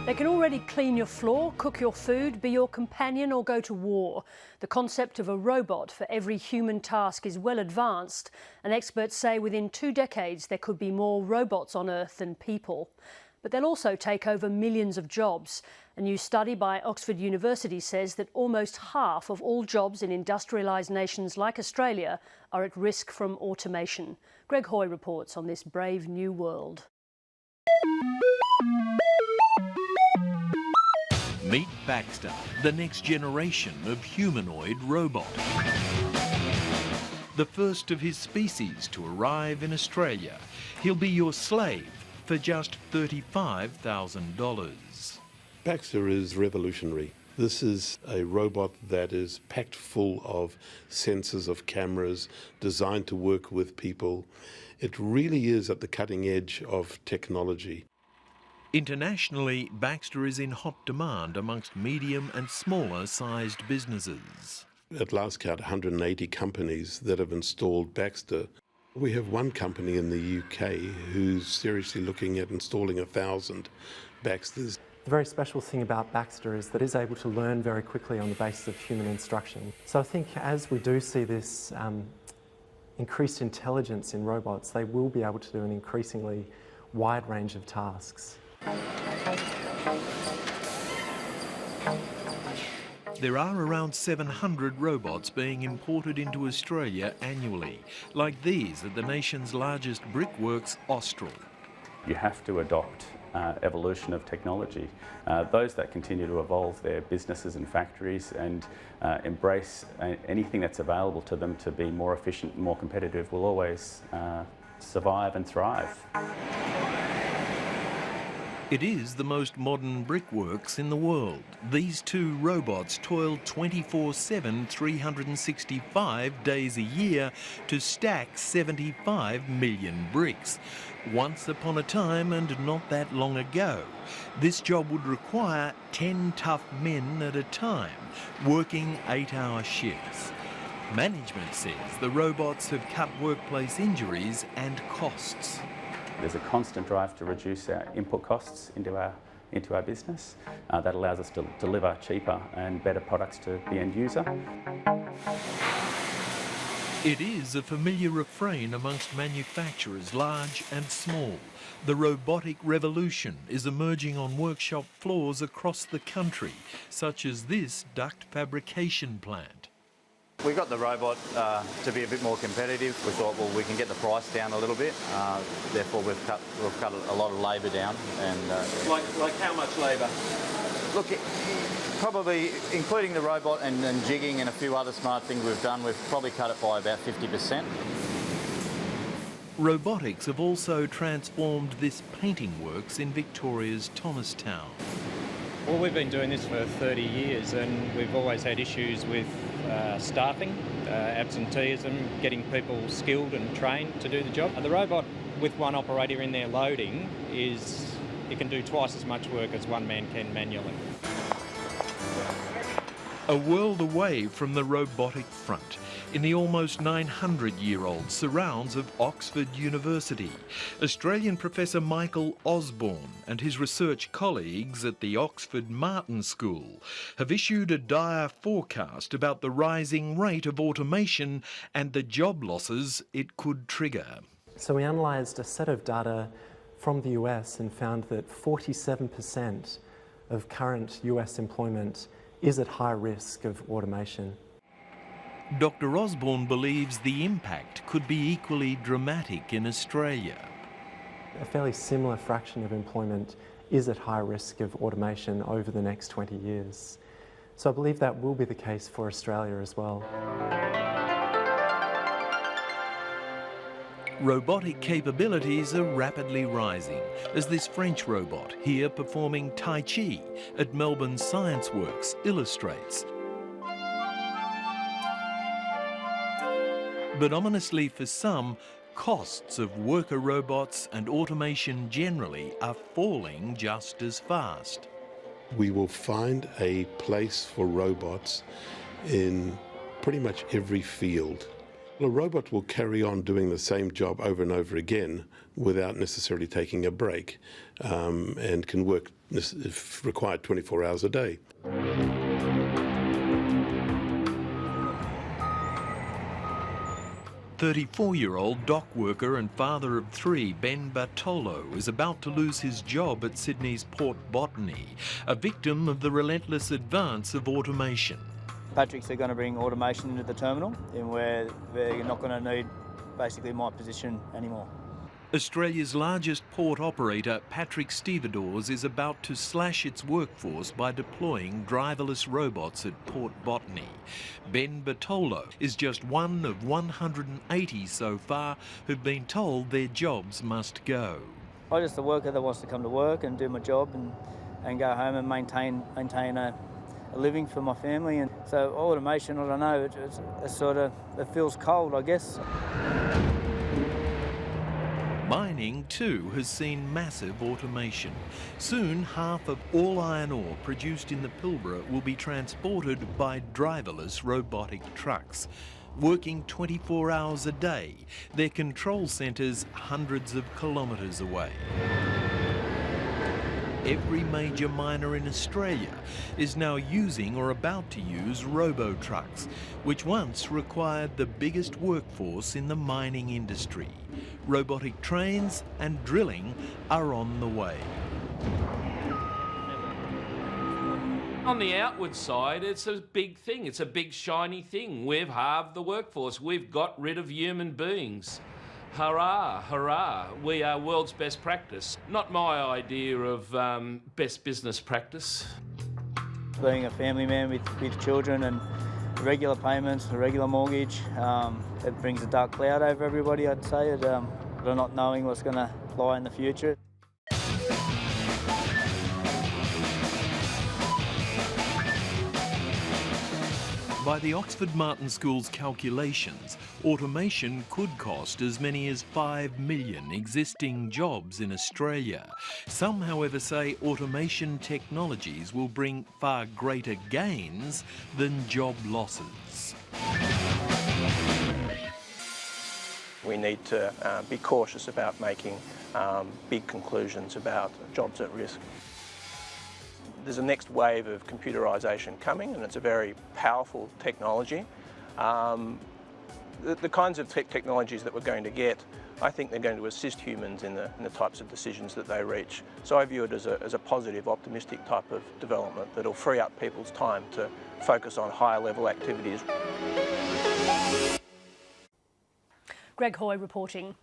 They can already clean your floor, cook your food, be your companion or go to war. The concept of a robot for every human task is well advanced, and experts say within 2 decades there could be more robots on Earth than people. But they'll also take over millions of jobs. A new study by Oxford University says that almost half of all jobs in industrialised nations like Australia are at risk from automation. Greg Hoy reports on this brave new world. Meet Baxter, the next generation of humanoid robot. The first of his species to arrive in Australia. He'll be your slave for just $35,000. Baxter is revolutionary. This is a robot that is packed full of sensors, of cameras, designed to work with people. It really is at the cutting edge of technology. Internationally, Baxter is in hot demand amongst medium and smaller sized businesses. At last count, 180 companies that have installed Baxter. We have one company in the UK who's seriously looking at installing 1,000 Baxters. The very special thing about Baxter is that it is able to learn very quickly on the basis of human instruction. So I think as we do see this increased intelligence in robots, they will be able to do an increasingly wide range of tasks. There are around 700 robots being imported into Australia annually, like these at the nation's largest brickworks, Austral. You have to adopt evolution of technology. Those that continue to evolve their businesses and factories and embrace anything that's available to them to be more efficient and more competitive will always survive and thrive. It is the most modern brickworks in the world. These two robots toil 24/7, 365 days a year to stack 75 million bricks. Once upon a time, and not that long ago, this job would require 10 tough men at a time, working 8-hour shifts. Management says the robots have cut workplace injuries and costs. There's a constant drive to reduce our input costs into our business. That allows us to deliver cheaper and better products to the end user. It is a familiar refrain amongst manufacturers, large and small. The robotic revolution is emerging on workshop floors across the country, such as this duct fabrication plant. We got the robot to be a bit more competitive. We thought, well, we can get the price down a little bit. Therefore, we've cut a lot of labour down. And like how much labour? Look, probably including the robot and jigging and a few other smart things we've done, we've probably cut it by about 50%. Robotics have also transformed this painting works in Victoria's Thomastown. Well, we've been doing this for 30 years and we've always had issues with staffing, absenteeism, getting people skilled and trained to do the job. And the robot, with one operator in there loading, it can do twice as much work as one man can manually. A world away from the robotic front, in the almost 900-year-old surrounds of Oxford University, Australian Professor Michael Osborne and his research colleagues at the Oxford Martin School have issued a dire forecast about the rising rate of automation and the job losses it could trigger. So we analysed a set of data from the US and found that 47% of current US employment is at high risk of automation. Dr. Osborne believes the impact could be equally dramatic in Australia. A fairly similar fraction of employment is at high risk of automation over the next 20 years. So I believe that will be the case for Australia as well. Robotic capabilities are rapidly rising, as this French robot here performing Tai Chi at Melbourne Science Works illustrates. But ominously for some, costs of worker robots and automation generally are falling just as fast. We will find a place for robots in pretty much every field. Well, a robot will carry on doing the same job over and over again without necessarily taking a break, and can work, if required, 24 hours a day. 34-year-old dock worker and father of three, Ben Bartolo, is about to lose his job at Sydney's Port Botany, a victim of the relentless advance of automation. Patrick's are going to bring automation into the terminal, in where they're not going to need basically my position anymore. Australia's largest port operator, Patrick Stevedores, is about to slash its workforce by deploying driverless robots at Port Botany. Ben Bartolo is just one of 180 so far who've been told their jobs must go. I'm just a worker that wants to come to work and do my job and go home and maintain a living for my family. And so automation, I don't know, it feels cold, I guess. Mining too has seen massive automation. Soon half of all iron ore produced in the Pilbara will be transported by driverless robotic trucks. Working 24 hours a day, their control centres hundreds of kilometres away. Every major miner in Australia is now using or about to use robo-trucks, which once required the biggest workforce in the mining industry. Robotic trains and drilling are on the way. On the outward side, it's a big thing. It's a big shiny thing. We've halved the workforce. We've got rid of human beings. Hurrah, hurrah, we are world's best practice. Not my idea of best business practice. Being a family man with children and regular payments, a regular mortgage, it brings a dark cloud over everybody, I'd say. They're not knowing what's going to lie in the future. By the Oxford Martin School's calculations, automation could cost as many as 5 million existing jobs in Australia. Some, however, say automation technologies will bring far greater gains than job losses. We need to be cautious about making big conclusions about jobs at risk. There's a next wave of computerisation coming, and it's a very powerful technology. The kinds of technologies that we're going to get, I think they're going to assist humans in the types of decisions that they reach. So I view it as a positive, optimistic type of development that'll free up people's time to focus on higher level activities. Greg Hoy reporting.